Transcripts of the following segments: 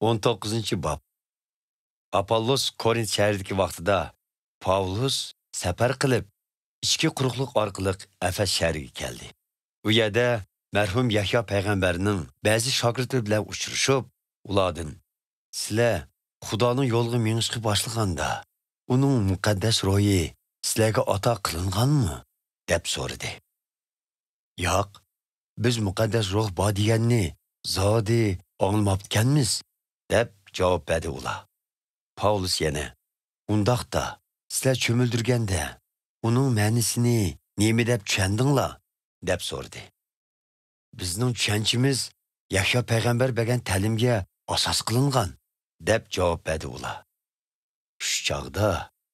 19. bab. Apollos Korint şəhərindəki vaxtida Pavlus səfər qılıb, içki quruqluq arqılıq Əfəs şəhəriga gəldi. Bu yerdə mərhum Yahya peyğəmbərinin bəzi şagirdləri bilan uçuruşub, ulardan "Sizlər Xudanın yoluna minishqa başlaganda, uning muqaddas ruhi sizlarga ato qilinganmi?" deb so'radi. "Yo'q, biz muqaddas ruh bor deganni zodi anglabotganmiz" deb javob berdi ular. Pavlus yana "Undaqda sizlar cho'mildirganda, uning ma'nosini nima deb tushundinglar?" deb so'radi. "Bizning tushunchimiz Yahya payg'ambar bergan ta'limga asos qilingan" deb javob berdi ular. Shu chog'da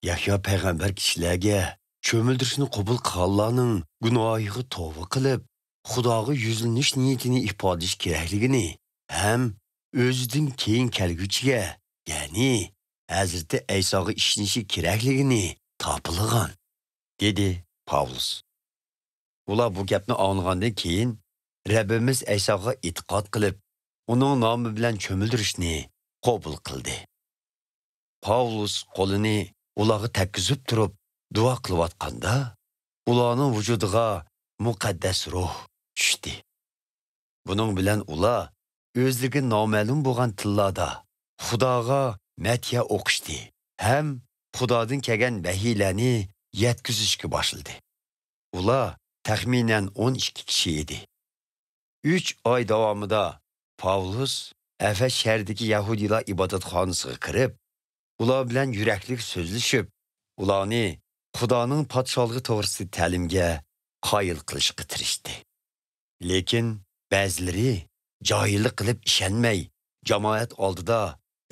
Yahya payg'ambar kishilarga cho'mildirishni qabul qilganlarning gunohiga tavba qilib, Xudoga yuzlanish niyatini ifodalash kerakligini ham o'zidan keyin kelguchiga, ya'ni Hazrati Aysoga ishonishi kerakligini topilgan, dedi Pavlus. Ular bu gapni anglagandan keyin Rabbimiz Aysoga e'tiqod qilib, uning nomi bilan cho'mildirishni qabul qildi. Pavlus qo'lini ularga tekkizib turib, duo qilayotganda, ularning vujudiga muqaddas ruh tushdi. Buning bilan ular o'zligi noma'lum bo'lgan tillarda Xudoga madhiya o'qishdi, ham Xudodan kelgan vahiylarni yetkazishga boshladi. Ular taxminan 12 kishi edi. 3 oy davomida Pavlus Əfəs şəhərindəki Yahudilar ibodatxonasiga kirib, ular bilan yuraklik so'zlashib, ularni Xudoning podshohligi to'g'risida ta'limga qoyil qilishga tirishdi. Lekin ba'zilari johillik qilib ishonmay, jamoat oldida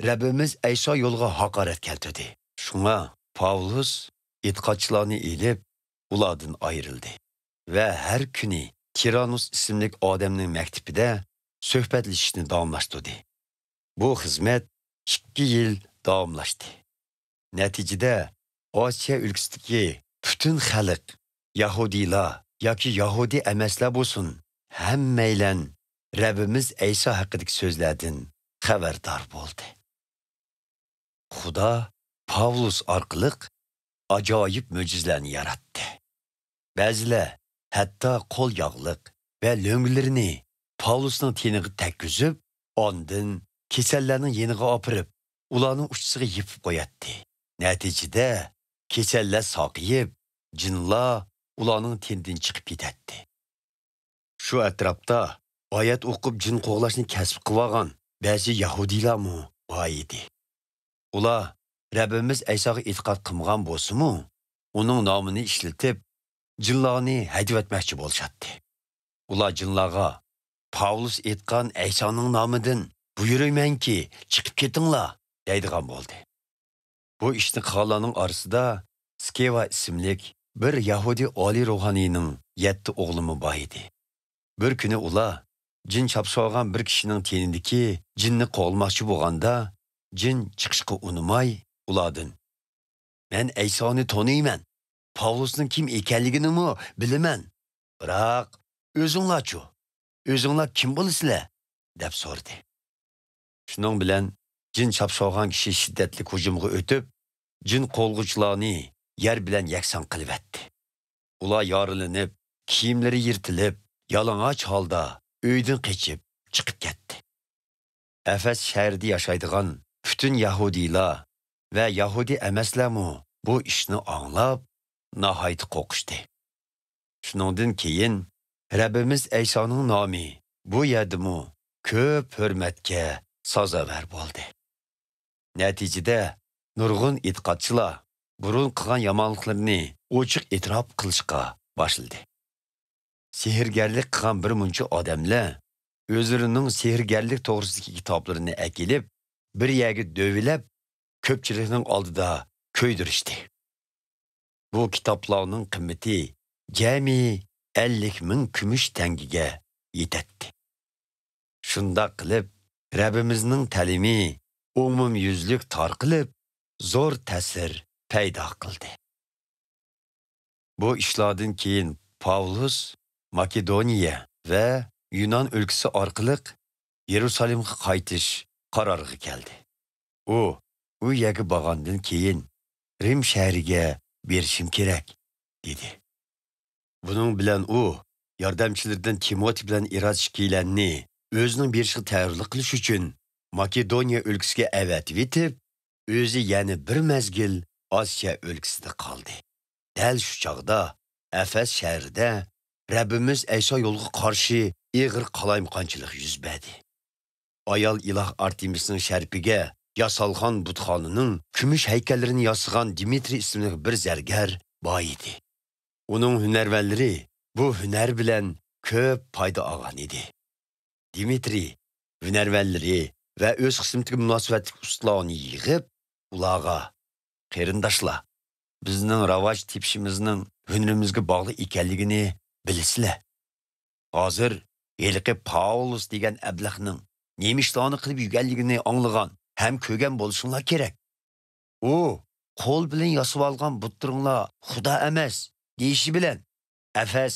Rabbimiz Ayso yo'lga haqorat keltirdi. Shunga Pavlus e'tiqodchilarni elib, ulardan ayrildi va har kuni Tiranus ismli odamning maktabida suhbatlashishni davomlashtirdi. Bu xizmat 2 yil davomlashdi. Natijada Osiyo o'lkasidagi butun xalq, Yahudilar yoki Yahudi emaslar bo'lsin, hammaylan Rabbimiz Ayso haqidagi so'zlardan xabardor bo'ldi. Xudo Pavlus orqali ajoyib mo'jizalarni yaratdi. Ba'zilar hatto qo'l yog'liq va lo'nglarini Pavlusning teniga takkizib, ondan kasallarning yeniga opirib, ularning uchisiga yipib qo'yatdi. Natijada kasallar saqiyib, jinlar ularning tenidan chiqib ketadi. Shu atrofda oyat o'qib jin qo'g'lashni kasb qilgan ba'zi Yahudilarmi bor edi. Ular Rabbimiz Aysoga e'tiqod qilmagan bo'lsa-mu, uning nomini ishlatib, jinlarni haydayotmoqchi bo'lishadi. Ular jinlarga Pavlus aytgan Aysoning nomidan buyuraymanki, chiqib ketinglar, deydigan bo'ldi. Bu ishni qilganlarning orasida Skeva ismli bir Yahudi oliy ruhaniyning 7 o'g'limi bor edi. Bir kuni ular jin chapsolgan bir kishining tenidagi jinni qo'lmoqchi bo'lganda, jin chiqishga unamay ulardan "Men Aysoni taniyman, Pavlusning kim ekanligini bilaman. Biroq o'zinglarchu, o'zinglar kim bo'lasizlar?" deb so'radi. Shuning bilan jin chapsolgan kishi shiddatli hujumga o'tib, jin qo'lg'uvchilarni yer bilan yakson qilib etdi. Ular yorilinib, kiyimlari yirtilib, yalang'och holda uydan qochib chiqib ketdi. Əfəs şəhərində yaşaydigan bütün Yahudilar və Yahudi emaslarmı bu ishni anglab, nahayt qo'qishdi. Shuningdan keyin Rabbimiz Aysoning nomi bu yerdimi ko'p hurmatga sazovor bo'ldi. Natijada nurg'un e'tiqodchilar burun qilgan yomonliklarini ochiq e'tirof qilishga boshladi. Sehrgarlik qilgan bir muncha odamlar o'zlarining sehrgarlik to'g'risidagi kitoblarini akilib, bir yerga dövilab, ko'pchilikning oldida ko'ydirishdi. Bu kitoblarning qimmati jami 50 ming kumush tangiga yetadi. Shunda qilib, Rabbimizning ta'limi umumyuzlik tarqilib, zo'r ta'sir paydo qildi. Bu ishlardan keyin Pavlus Makedoniya va Yunon o'lkasi orqali Yerusalimga qaytish qarorga keldi. U yerga borgandan keyin Rim shahriga berishim kerak, dedi. Bunun bilan u yordamchilaridan Timoti bilan Iratishkilarni o'zining berishiga tayyorlik qilish uchun Makedoniya o'lkasiga avatib etib, o'zi yana bir mezgil Osiyo o'lkasida qoldi. Dal shu chog'da Efes shahrida Rabbimiz Ayso yo'lga qarshi ig'ir qalaymqonchilik yuz berdi. Ayol iloh Artemisning sharpiga yasalgan butxonaning kumush haykallarini yasagan Dimitri ismli bir zargar boy edi. Uning hunarvallari bu hunar bilan ko'p foyda olgan edi. Dimitri hunarvallari va o'z qismidagi munosabatli ustalarni yig'ib, ularga qarindoshlar, bizning rivoj tepishimizning hunarimizga bog'liq ekanligini bilasizlar. Hozir yeliqi Paulus degan ablahning nima ishlarni qilib yurganligini anglagan ham ko'rgan bo'lishinglar kerak. U qo'l bilan yasab olgan buttiringlar Xudo emas deyishi bilan Efes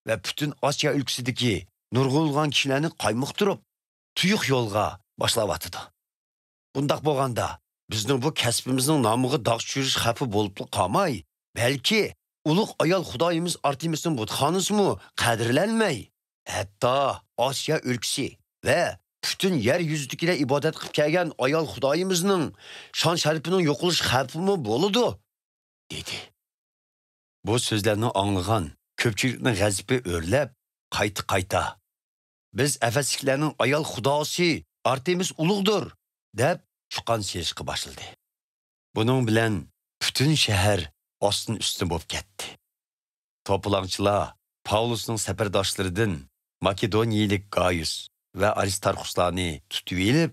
va butun Osiyo o'lkasidagi nurg'ulg'an kishilarni qaymoqtirib, tuyuq yo'lga boshlavatdi. Bundaq bo'lganda bizning bu kasbimizning nomiga dog' tushirish xavfi bo'lib qolmay, balki ulug' ayol Xudoyimiz Artemisning butxonasimi qadrlanmay, hatto Osiyo o'lkasi va butun yer yuzidagilar ibodat qilib kelgan ayol Xudoyimizning shon sharifining yo'qolish xavfimi bo'ladi, dedi. Bu so'zlarni anglagan ko'pchilikning g'azabi o'rlab, qayta biz Efesliklarning ayol xudosi Artemis ulug'dir deb chuqon selishga boshladi. Buning bilan butun shahar ostin ustin bo'lib ketdi. To'polonchilar Paulusning safardoshlaridan Makedoniyalik Gaius va Aristarxuslarni tutib elib,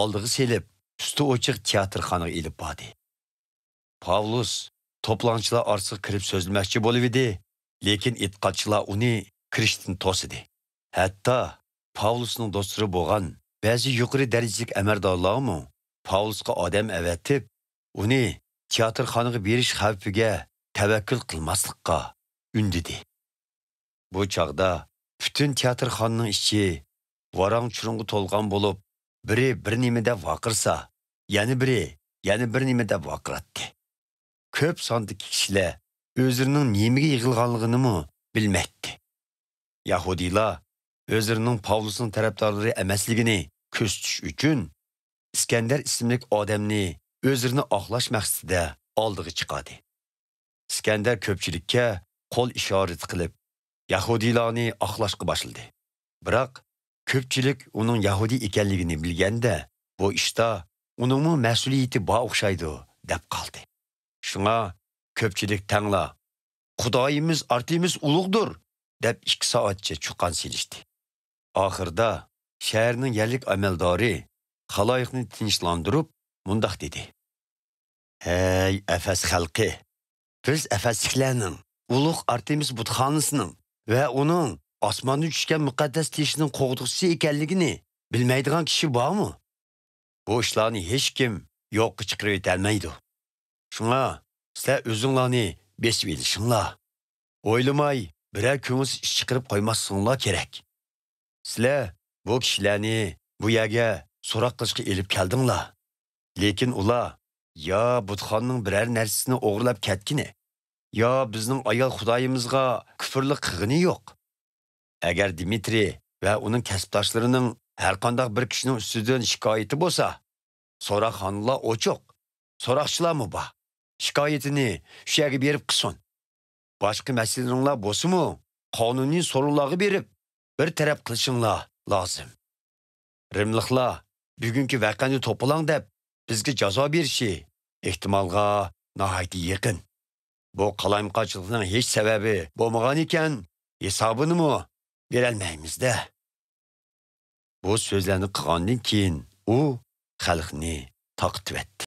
oldiga selib, usti ochiq teatrxonaga elib bordi. Paulus to'polonchilar orasiga kirib so'zlamoqchi bo'lib edi, lekin e'tiqodchilar uni kirishdan to'sidi. Hatto Paulusning do'stlari bo'lgan ba'zi yuqori darajalik amaldorlarmi Paulusga odam avatib, uni teatrxonaga berish xavfiga tavakkul qilmaslikqa undidi. Bu chog'da butun teatrxonaning ichi varang-churungga to'lgan bo'lib, biri bir nimada vaqirsa, yana bir nimada vaqiratdi. Ko'p sondagi kishilar o'zlarining nimaga yig'ilganligini bilmaydi. Yahudilar o'zlarining Paulusning tarafdorlari emasligini ko'rsatish uchun Iskandar ismli odamni o'zlarini oqlash maqsadida oldiga chiqadi. Iskandar ko'pchilikka qo'l ishorat qilib, Yahudilarni oqlashga boshladi. Biroq ko'pchilik uning Yahudi ekanligini bilganda, bu ishda uning mas'uliyati bor o'xshaydi deb qoldi. Shunga ko'pchilik tangla, Xudoyimiz Artemis ulug'dir deb 2 soatcha chuqon selishdi. Oxirda shaharning yerlik amaldori xaloyiqni tinchlantirib mundaq dedi: "Hey Efes xalqi, biz Efesliklarning ulug' Artemis butxonasining va uning osmondan tushgan muqaddas teshining qo'g'dug'isi ekanligini bilmaydigan kishi bormi? Bu ishlarni hech kim yo'qqa chiqarib o'tolmaydi. Shunga sizlar o'zinglarni besib elishinglar. O'ylamay biror ko'ngilsiz ish chiqarib qo'ymasinglar kerak. Sizlar bu kishilarni bu yerga so'roq qilishga elib keldinglar. Lekin ular yo butxonning biror narsasini o'g'irlab ketgini, yo bizning ayol Xudoyimizga kufrlik qilgani yo'q. Agar Dimitri va uning kasbdoshlarining har qanday bir kishining ustidan shikoyati bo'lsa, so'roqxonalar ochiq. So'roqchilarmi bor? Shikoyatini shu yerga berib qilsin. Boshqa masalalar bo'lsa-mu, qonuniy so'rovlarga berib, bir taraf qilishinglar lozim. Rimliklar bugungi voqeani to'polon deb bizga jazo berishi ehtimolga nihoyat yaqin. Bu qalamqochilikning hech sababi bo'lmagan ekan, hisobini berolmaymiz-da. Bu so'zlarni qilgandan keyin u xalqni taqib etdi.